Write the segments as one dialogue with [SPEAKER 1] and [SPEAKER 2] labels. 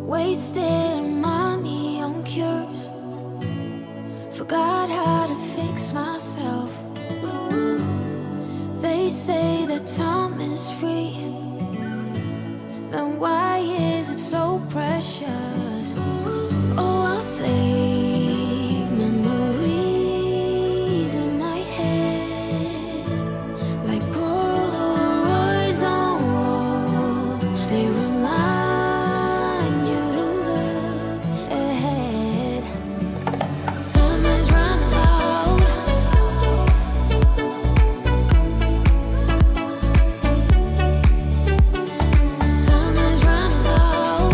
[SPEAKER 1] Wasting money on cures. Forgot how to fix myself. They say that time is free. Then why is it so precious? Oh, I'll say memories in my head, like Polaroids on walls. They remind you to look ahead. Time is running out. Time is running out.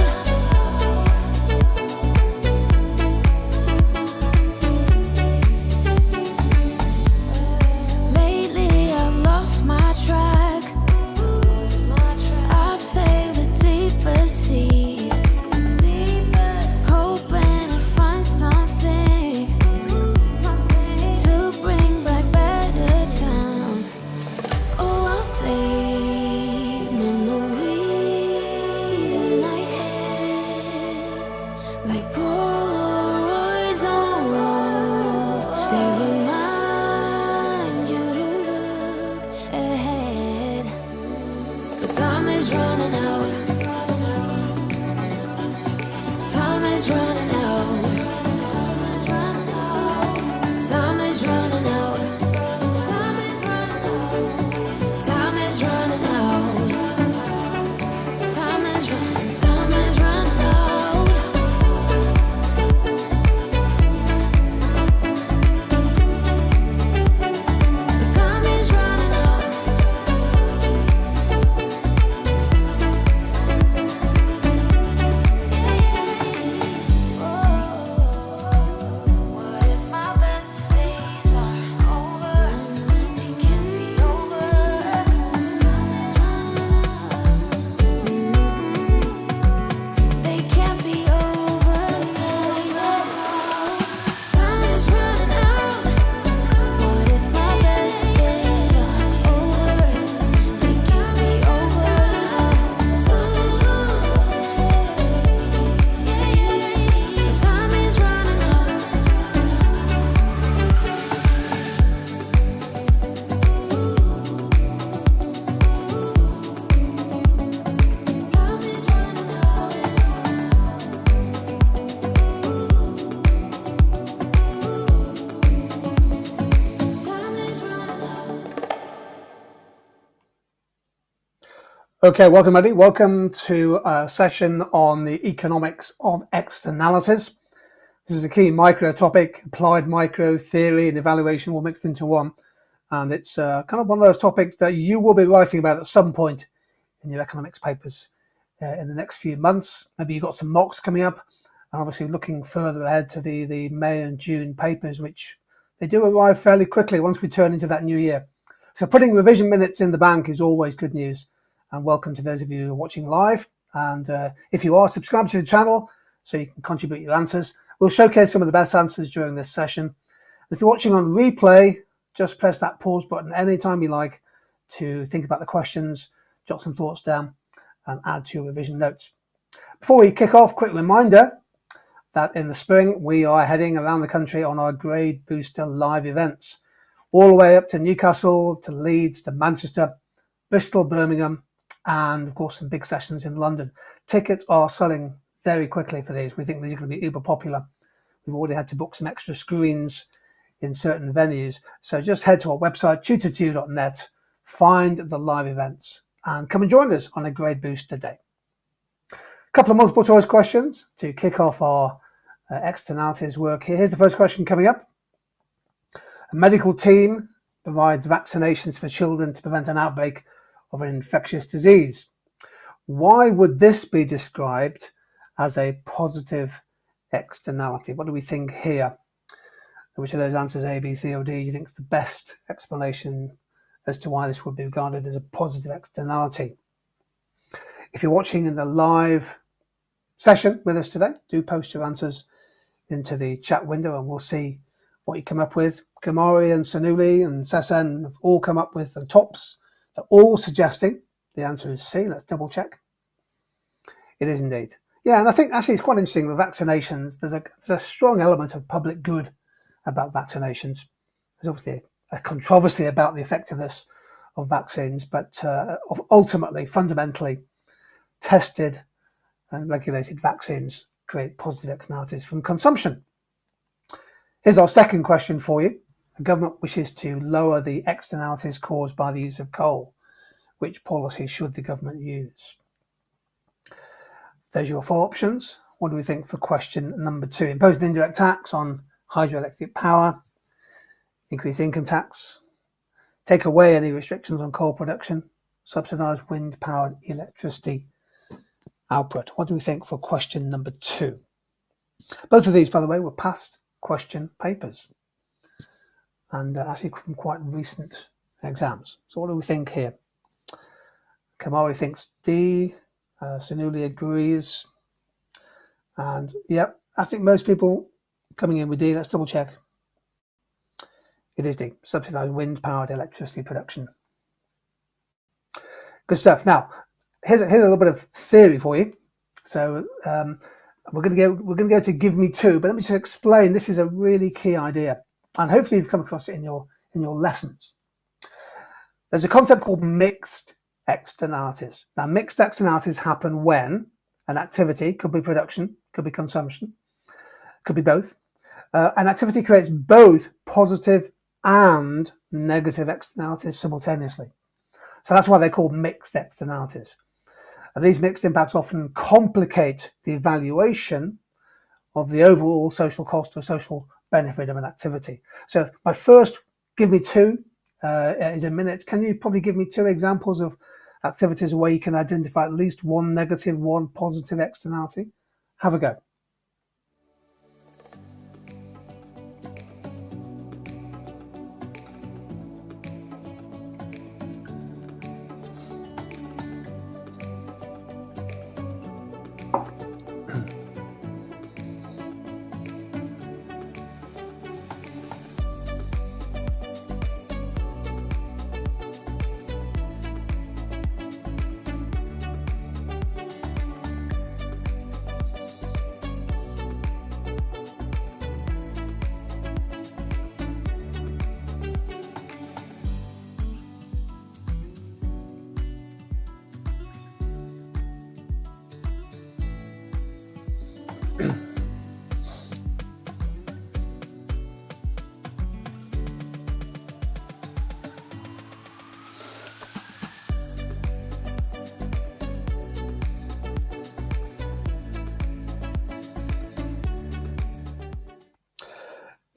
[SPEAKER 1] Lately I've lost my track. I've sailed the deeper seas, hoping to find something to bring back better times. Oh, I'll say memories in my head, like Polaroids on walls. They remind you to look ahead. But time is running out. Time is running out. Time is running out. Time is running out. Time is running out. Time is running. Time is running out. But time is running out. What if my best days are over? They can't be over. They can't be over now. Time is running out. What if my best days are over? They can't be over now. Time is running out. Time is running out. Time is running out.
[SPEAKER 2] Okay, welcome everybody. Welcome to a session on the economics of externalities. This is a key micro topic, applied micro theory and evaluation all mixed into one. And it's kind of one of those topics that you will be writing about at some point in your economics papers in the next few months. Maybe you've got some mocks coming up, and obviously looking further ahead to the May and June papers, which they do arrive fairly quickly once we turn into that new year. So putting revision minutes in the bank is always good news. And welcome to those of you who are watching live. And if you are, subscribe to the channel so you can contribute your answers. We'll showcase some of the best answers during this session. If you're watching on replay, just press that pause button anytime you like to think about the questions, jot some thoughts down, and add to your revision notes. Before we kick off, quick reminder that in the spring we are heading around the country on our Grade Booster live events, all the way up to Newcastle, to Leeds, to Manchester, Bristol, Birmingham, and of course some big sessions in London. Tickets are selling very quickly for these. We think these are going to be uber popular. We've already had to book some extra screens in certain venues. So just head to our website, tutor2.net, find the live events, and come and join us on a Grade Booster day. A couple of multiple choice questions to kick off our externalities work here. Here's the first question coming up. A medical team provides vaccinations for children to prevent an outbreak of an infectious disease. Why would this be described as a positive externality? What do we think here? Which of those answers, A, B, C, or D, do you think is the best explanation as to why this would be regarded as a positive externality? If you're watching in the live session with us today, do post your answers into the chat window and we'll see what you come up with. Kamari and Sanuli and Sasan have all come up with the tops. They're all suggesting the answer is C. Let's double check. It is indeed. Yeah, and I think actually it's quite interesting with vaccinations. There's a strong element of public good about vaccinations. There's obviously a controversy about the effectiveness of vaccines, but ultimately, fundamentally, tested and regulated vaccines create positive externalities from consumption. Here's our second question for you. The government wishes to lower the externalities caused by the use of coal. Which policy should the government use? There's your four options. What do we think for question number 2? Impose an indirect tax on hydroelectric power, increase income tax, take away any restrictions on coal production, subsidise wind-powered electricity output. What do we think for question number 2? Both of these, by the way, were past question papers and actually from quite recent exams. So what do we think here? Kamari thinks D. Sunuli agrees. And yep, I think most people coming in with D. Let's double check. It is D. Subsidised wind-powered electricity production. Good stuff. Now, here's a little bit of theory for you. So we're going to go to give me two, but let me just explain. This is a really key idea, and hopefully you've come across it in your lessons. There's a concept called mixed externalities. Now, mixed externalities happen when an activity, could be production, could be consumption, could be both. An activity creates both positive and negative externalities simultaneously. So that's why they're called mixed externalities. And these mixed impacts often complicate the evaluation of the overall social cost or social benefit of an activity. So my first give me two is a minute. Can you probably give me two examples of activities where you can identify at least one negative, one positive externality? Have a go.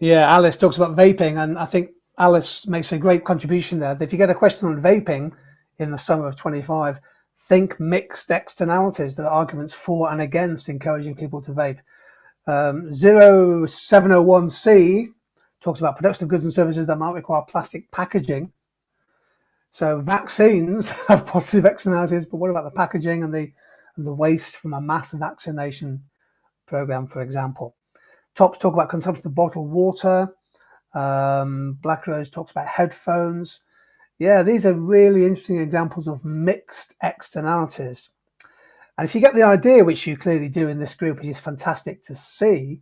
[SPEAKER 2] Yeah, Alice talks about vaping, and I think Alice makes a great contribution there. If you get a question on vaping in the summer of 25, think mixed externalities. There are arguments for and against encouraging people to vape. 0701C talks about production of goods and services that might require plastic packaging. So vaccines have positive externalities, but what about the packaging and the waste from a mass vaccination program, for example? Tops talk about consumption of bottled water. Black Rose talks about headphones. Yeah, these are really interesting examples of mixed externalities. And if you get the idea, which you clearly do in this group, which is fantastic to see,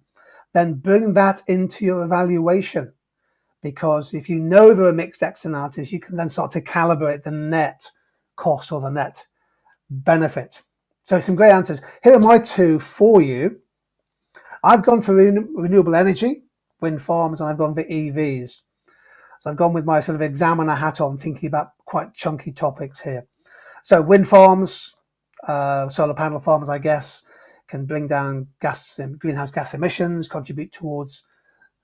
[SPEAKER 2] then bring that into your evaluation. Because if you know there are mixed externalities, you can then start to calibrate the net cost or the net benefit. So some great answers. Here are my two for you. I've gone for renewable energy, wind farms, and I've gone for EVs. So I've gone with my sort of examiner hat on, thinking about quite chunky topics here. So wind farms, solar panel farms, I guess, can bring down greenhouse gas emissions, contribute towards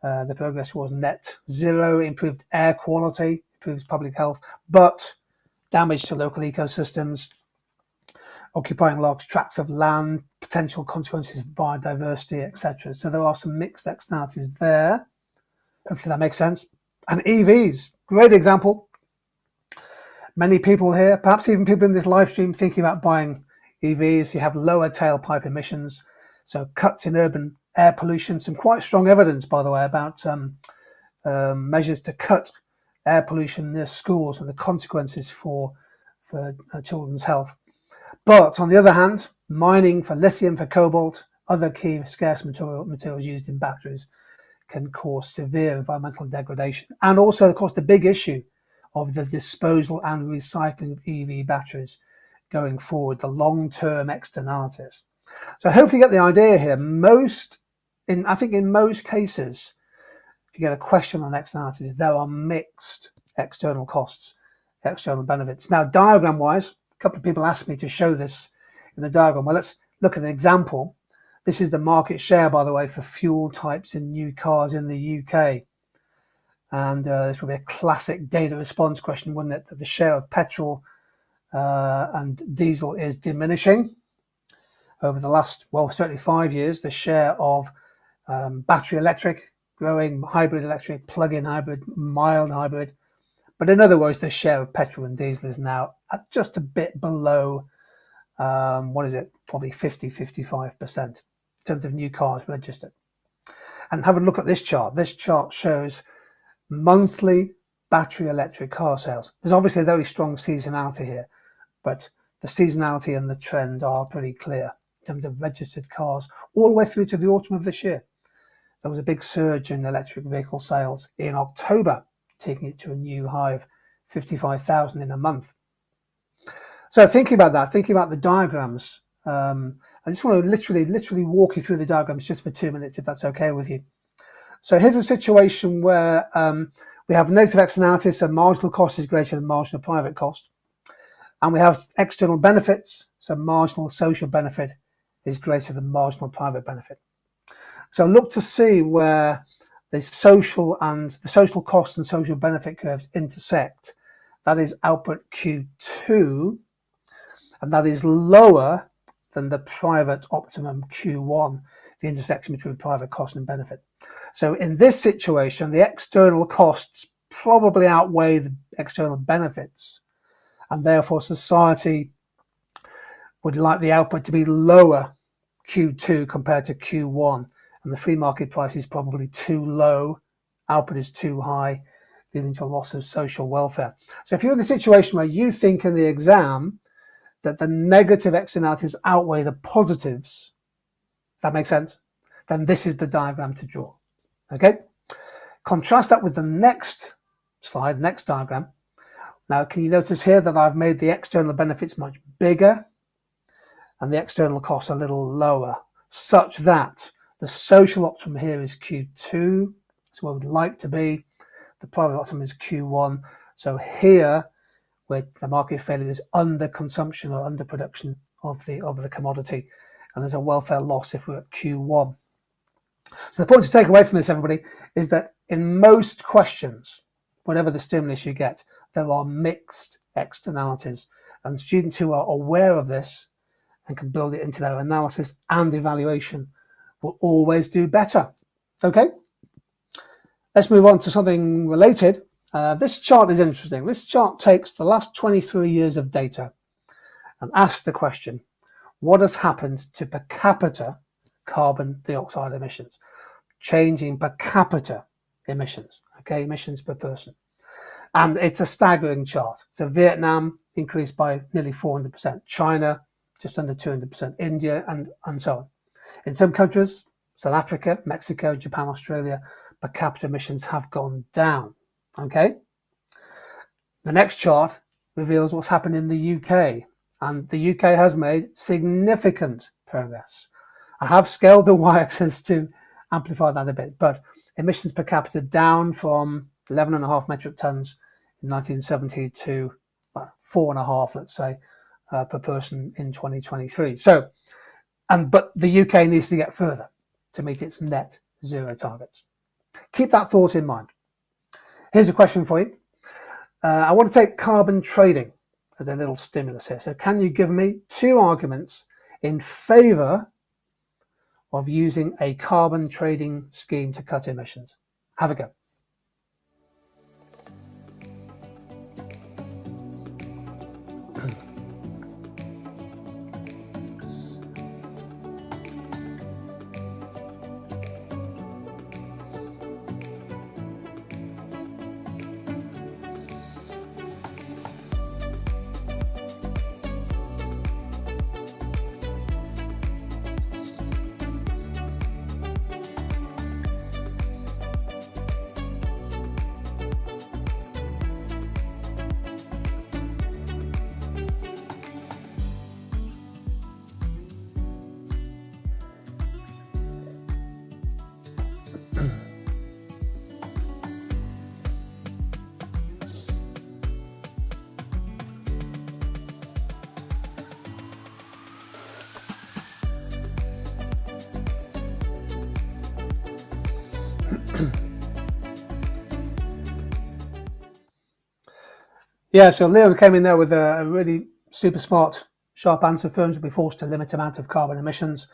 [SPEAKER 2] the progress towards net zero, improved air quality, improves public health, but damage to local ecosystems, occupying large tracts of land, potential consequences of biodiversity, etc. So there are some mixed externalities there. Hopefully that makes sense. And EVs, great example. Many people here, perhaps even people in this live stream, thinking about buying EVs. You have lower tailpipe emissions, so cuts in urban air pollution. Some quite strong evidence, by the way, about measures to cut air pollution near schools and the consequences for children's health. But on the other hand, mining for lithium, for cobalt, other key scarce materials used in batteries can cause severe environmental degradation. And also, of course, the big issue of the disposal and recycling of EV batteries going forward, the long-term externalities. So hopefully you get the idea here. I think in most cases, if you get a question on externalities, there are mixed external costs, external benefits. Now, diagram-wise, a couple of people asked me to show this in the diagram. Well, let's look at an example. This is the market share, by the way, for fuel types in new cars in the UK. And this will be a classic data response question, wouldn't it? That the share of petrol and diesel is diminishing over the last, well, certainly 5 years. The share of battery electric growing, hybrid electric, plug-in hybrid, mild hybrid. But in other words, the share of petrol and diesel is now at just a bit below, probably 50-55% in terms of new cars registered. And have a look at this chart. This chart shows monthly battery electric car sales. There's obviously a very strong seasonality here, but the seasonality and the trend are pretty clear in terms of registered cars all the way through to the autumn of this year. There was a big surge in electric vehicle sales in October, taking it to a new high of 55,000 in a month. So thinking about that, thinking about the diagrams, I just want to literally walk you through the diagrams just for 2 minutes, if that's okay with you. So here's a situation where we have negative externalities, so marginal cost is greater than marginal private cost. And we have external benefits, so marginal social benefit is greater than marginal private benefit. So look to see where the social cost and social benefit curves intersect. That is output Q2, and that is lower than the private optimum Q1, the intersection between private cost and benefit. So in this situation, the external costs probably outweigh the external benefits, and therefore society would like the output to be lower Q2 compared to Q1, and the free market price is probably too low, output is too high, leading to a loss of social welfare. So if you're in the situation where you think in the exam that the negative externalities outweigh the positives, if that makes sense, then this is the diagram to draw. Okay? Contrast that with the next slide, next diagram. Now, can you notice here that I've made the external benefits much bigger and the external costs a little lower, such that the social optimum here is Q2, that's where we'd like to be. The private optimum is Q1. So here, where the market failure is under consumption or under production of the commodity, and there's a welfare loss if we're at Q1. So the point to take away from this, everybody, is that in most questions, whatever the stimulus you get, there are mixed externalities, and students who are aware of this and can build it into their analysis and evaluation will always do better. Okay, let's move on to something related. This chart is interesting. This chart takes the last 23 years of data and asks the question, what has happened to per capita carbon dioxide emissions? Changing per capita emissions, okay, emissions per person. And it's a staggering chart. So Vietnam increased by nearly 400%, China just under 200%, India, and so on. In some countries, South Africa, Mexico, Japan, Australia, per capita emissions have gone down. Okay. The next chart reveals what's happened in the UK, and the UK has made significant progress. I have scaled the y-axis to amplify that a bit, but emissions per capita down from 11.5 metric tons in 1970 to 4.5, let's say, per person in 2023. So, but the UK needs to get further to meet its net zero targets. Keep that thought in mind. Here's a question for you. I want to take carbon trading as a little stimulus here. So can you give me 2 arguments in favour of using a carbon trading scheme to cut emissions? Have a go. Yeah, so Leon came in there with a really super smart, sharp answer. Firms will be forced to limit amount of carbon emissions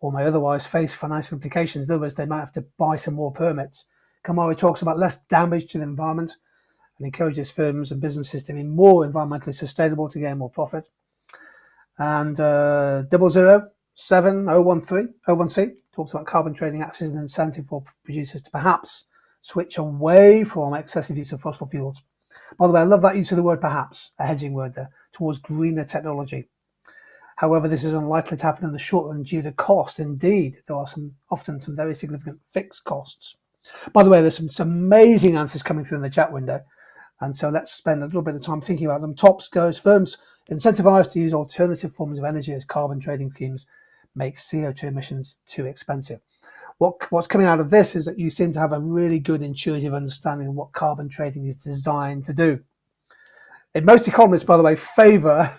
[SPEAKER 2] or may otherwise face financial implications. In other words, they might have to buy some more permits. Kamari talks about less damage to the environment and encourages firms and businesses to be more environmentally sustainable to gain more profit. And 00701301C talks about carbon trading acts as an incentive for producers to perhaps switch away from excessive use of fossil fuels. By the way, I love that use of the word perhaps, a hedging word there, towards greener technology. However, this is unlikely to happen in the short run due to cost. Indeed, there are often some very significant fixed costs. By the way, there's some amazing answers coming through in the chat window. And so let's spend a little bit of time thinking about them. Tops goes, firms incentivized to use alternative forms of energy as carbon trading schemes make CO2 emissions too expensive. What's coming out of this is that you seem to have a really good intuitive understanding of what carbon trading is designed to do. And most economists, by the way, favour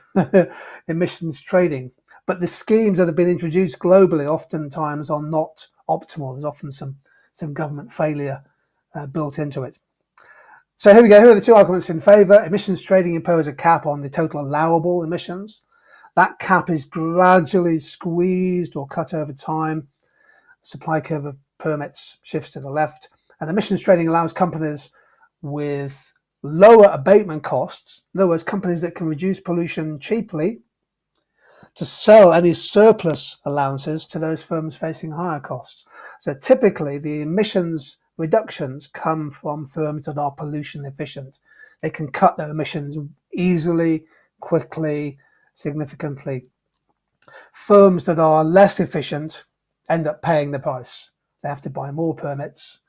[SPEAKER 2] emissions trading, but the schemes that have been introduced globally oftentimes are not optimal. There's often some government failure built into it. So here we go. Here are the two arguments in favour. Emissions trading imposes a cap on the total allowable emissions. That cap is gradually squeezed or cut over time. Supply curve of permits shifts to the left. And emissions trading allows companies with lower abatement costs, in other words, companies that can reduce pollution cheaply, to sell any surplus allowances to those firms facing higher costs. So typically the emissions reductions come from firms that are pollution efficient. They can cut their emissions easily, quickly, significantly. Firms that are less efficient end up paying the price. They have to buy more permits,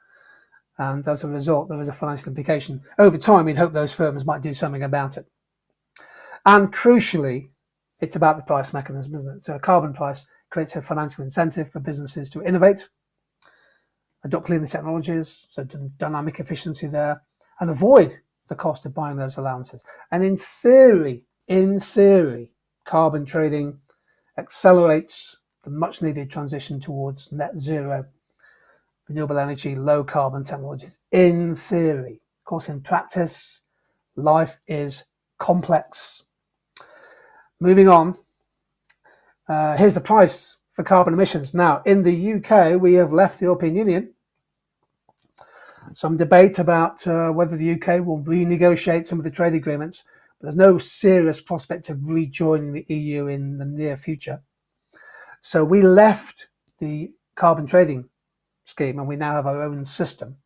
[SPEAKER 2] and as a result there is a financial implication. Over time we'd hope those firms might do something about it. And crucially, it's about the price mechanism, isn't it? So a carbon price creates a financial incentive for businesses to innovate, adopt cleaner technologies, so dynamic efficiency there, and avoid the cost of buying those allowances. And in theory, carbon trading accelerates the much needed transition towards net zero, renewable energy, low carbon technologies. In theory. Of course, in practice, life is complex. Moving on, here's the price for carbon emissions. Now, in the UK, we have left the European Union. Some debate about whether the UK will renegotiate some of the trade agreements, but there's no serious prospect of rejoining the EU in the near future. So we left the carbon trading scheme and we now have our own system.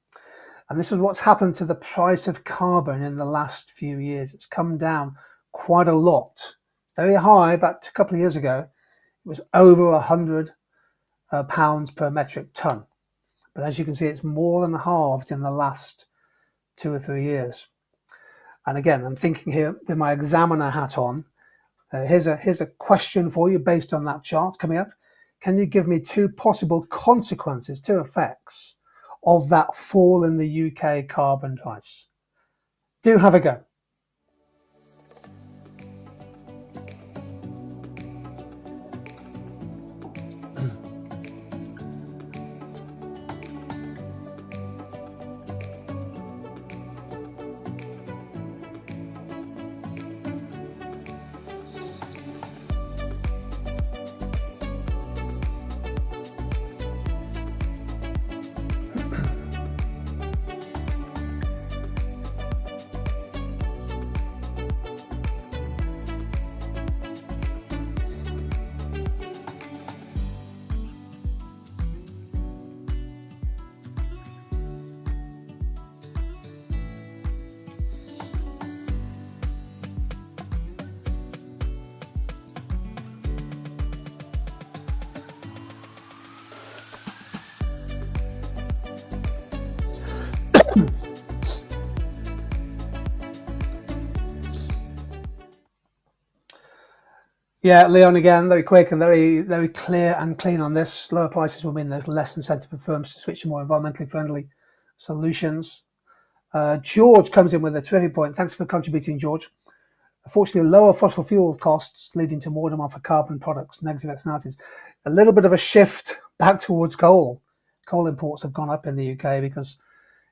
[SPEAKER 2] And this is what's happened to the price of carbon in the last few years. It's come down quite a lot. Very high, but a couple of years ago, it was over £100 per metric ton. But as you can see, it's more than halved in the last 2 or 3 years. And again, I'm thinking here with my examiner hat on. Here's a question for you based on that chart coming up. Can you give me 2 possible consequences, 2 effects of that fall in the UK carbon price? Do have a go. Yeah, Leon again, very quick and very clear and clean on this. Lower prices will mean there's less incentive for firms to switch to more environmentally friendly solutions. George comes in with a terrific point. Thanks for contributing, George. Unfortunately, lower fossil fuel costs leading to more demand for carbon products, negative externalities. A little bit of a shift back towards coal. Coal imports have gone up in the UK because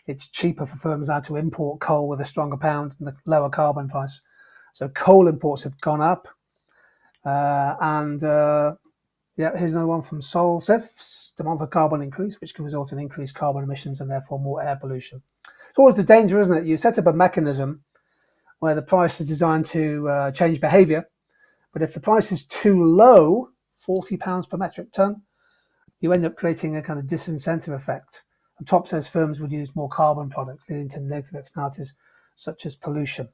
[SPEAKER 2] it's cheaper for firms now to import coal with a stronger pound and the lower carbon price. So coal imports have gone up. Yeah, here's another one from Sol Sifs. Demand for carbon increase, which can result in increased carbon emissions and therefore more air pollution. It's always the danger, isn't it? You set up a mechanism where the price is designed to change behaviour, but if the price is too low, £40 per metric tonne, you end up creating a kind of disincentive effect. And top says firms would use more carbon products, leading to negative externalities such as pollution.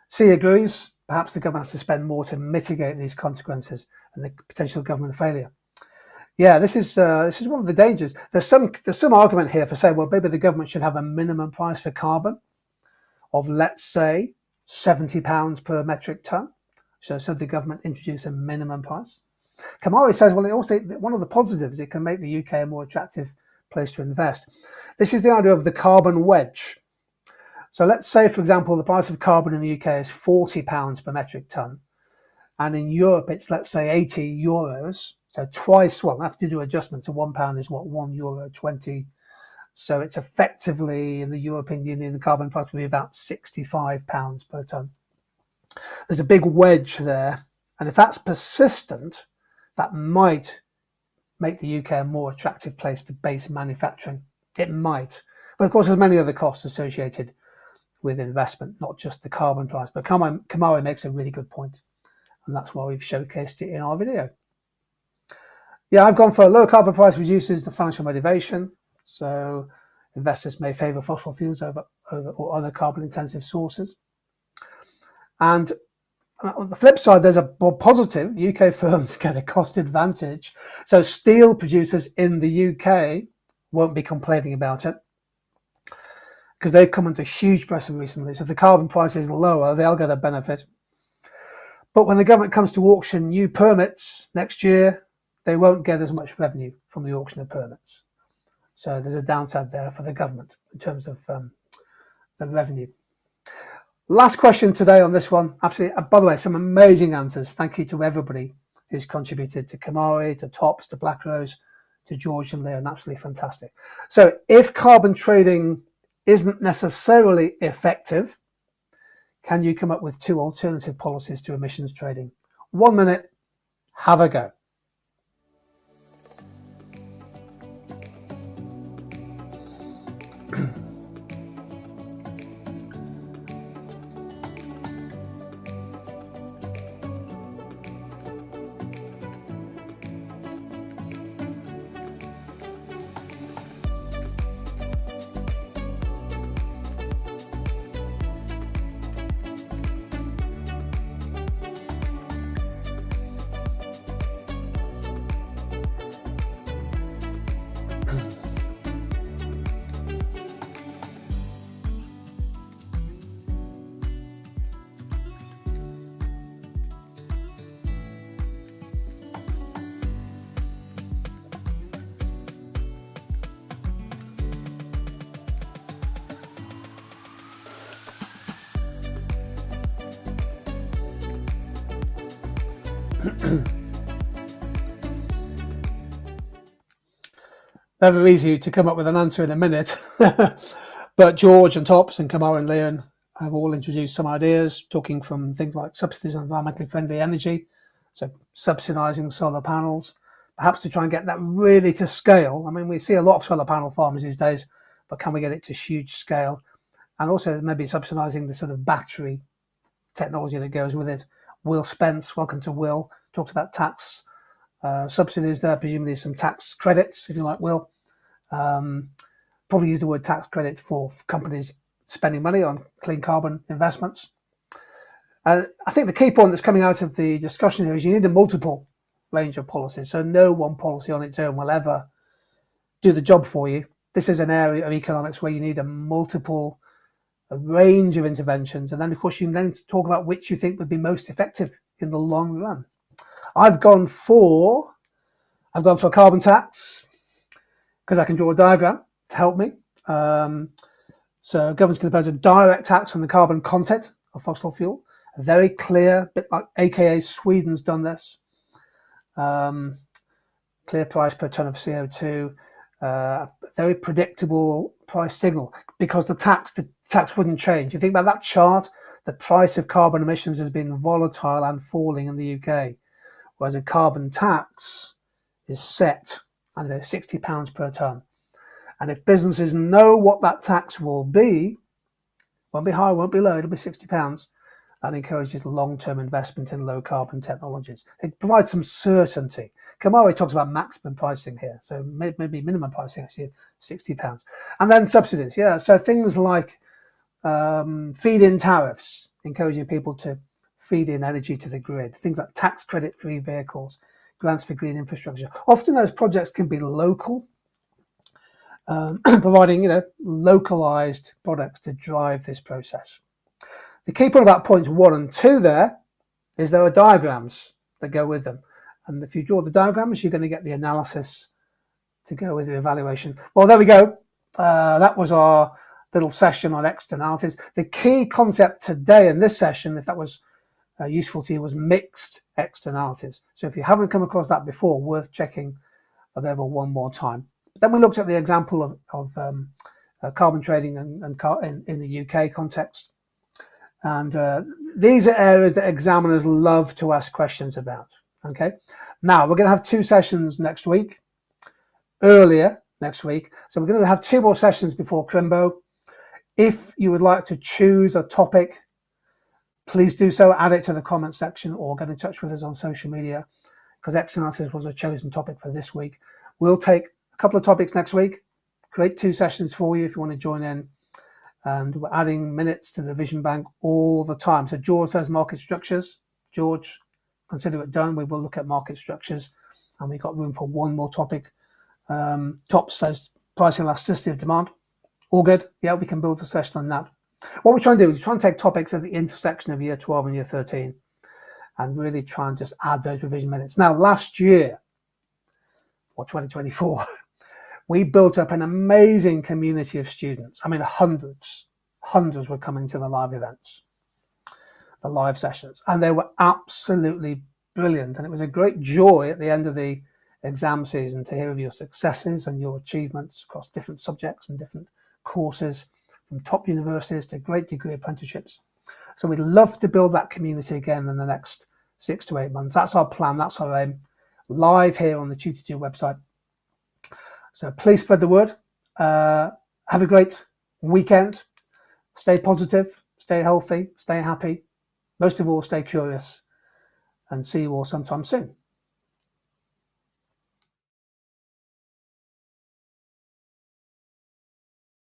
[SPEAKER 2] C agrees. Perhaps the government has to spend more to mitigate these consequences and the potential government failure. Yeah, this is one of the dangers. There's some argument here for saying, well, maybe the government should have a minimum price for carbon of, let's say, £70 per metric tonne. So the government introduce a minimum price. Kamari says, well, one of the positives, it can make the UK a more attractive place to invest. This is the idea of the carbon wedge. So let's say, for example, the price of carbon in the UK is £40 per metric tonne. And in Europe, it's, let's say, €80. So twice, well, I have to do adjustments. So £1 is what, €1.20. So it's effectively, in the European Union, the carbon price will be about £65 per tonne. There's a big wedge there. And if that's persistent, that might make the UK a more attractive place to base manufacturing. It might. But of course, there's many other costs associated with investment, not just the carbon price. But Kamari makes a really good point, and that's why we've showcased it in our video. Yeah, I've gone for a low carbon price reduces the financial motivation. So investors may favour fossil fuels over or other carbon intensive sources. And on the flip side, there's a positive. UK firms get a cost advantage. So steel producers in the UK won't be complaining about it because they've come under huge pressure recently. So if the carbon price is lower, they'll get a benefit. But when the government comes to auction new permits next year, they won't get as much revenue from the auction of permits. So there's a downside there for the government in terms of the revenue. Last question today on this one. Absolutely. By the way, some amazing answers. Thank you to everybody who's contributed, to Kamari, to Tops, to Black Rose, to George and Leon. Absolutely fantastic. So if carbon trading isn't necessarily effective, can you come up with 2 alternative policies to emissions trading? 1 minute, have a go. Never easy to come up with an answer in a minute, but George and Tops and Kamara and Leon have all introduced some ideas, talking from things like subsidies on environmentally friendly energy, so subsidising solar panels, perhaps to try and get that really to scale. I mean, we see a lot of solar panel farmers these days, but can we get it to huge scale? And also maybe subsidising the sort of battery technology that goes with it. Will Spence, welcome to Will, talks about tax subsidies there, presumably some tax credits, if you like, Will. Probably use the word tax credit for companies spending money on clean carbon investments. I think the key point that's coming out of the discussion here is you need a multiple range of policies. So no one policy on its own will ever do the job for you. This is an area of economics where you need a range of interventions. And then, of course, you can then talk about which you think would be most effective in the long run. I've gone for a carbon tax because I can draw a diagram to help me. So government's going to impose a direct tax on the carbon content of fossil fuel. A very clear, bit like AKA Sweden's done this. Clear price per tonne of CO2. Very predictable price signal because the tax wouldn't change. You think about that chart, the price of carbon emissions has been volatile and falling in the UK, whereas a carbon tax is set and it's £60 per tonne. And if businesses know what that tax will be, won't be high, won't be low, it'll be £60. That encourages long-term investment in low-carbon technologies. It provides some certainty. Kamari talks about maximum pricing here, so maybe minimum pricing, actually, £60. And then subsidies, yeah. So things like feed-in tariffs, encouraging people to feed in energy to the grid. Things like tax credit-free vehicles, grants for green infrastructure. Often those projects can be local, providing localized products to drive this process. The key point about points 1 and 2 there is there are diagrams that go with them. And if you draw the diagrams, you're going to get the analysis to go with your evaluation. Well, there we go. That was our little session on externalities. The key concept today in this session, if that was useful to you, was mixed externalities. So if you haven't come across that before, worth checking that over one more time. But then we looked at the example of carbon trading in the UK context. And these are areas that examiners love to ask questions about. Okay, now we're going to have 2 sessions next week, earlier next week. So we're going to have 2 more sessions before Crimbo. If you would like to choose a topic, please do so. Add it to the comment section or get in touch with us on social media, because externalities was a chosen topic for this week. We'll take a couple of topics next week, create 2 sessions for you if you want to join in. And we're adding minutes to the revision bank all the time. So George says market structures. George, consider it done. We will look at market structures, and we've got room for 1 more topic. Top says price elasticity of demand. All good. Yeah, we can build a session on that. What we're trying to do is try and take topics at the intersection of year 12 and year 13 and really try and just add those revision minutes. Now, last year, or 2024, we built up an amazing community of students. I mean, hundreds were coming to the live events, the live sessions, and they were absolutely brilliant. And it was a great joy at the end of the exam season to hear of your successes and your achievements across different subjects and different courses, from top universities to great degree apprenticeships. So we'd love to build that community again in the next 6 to 8 months. That's our plan, that's our aim, live here on the Tutor2 website. So please spread the word. Have a great weekend. Stay positive, stay healthy, stay happy. Most of all, stay curious, and see you all sometime soon.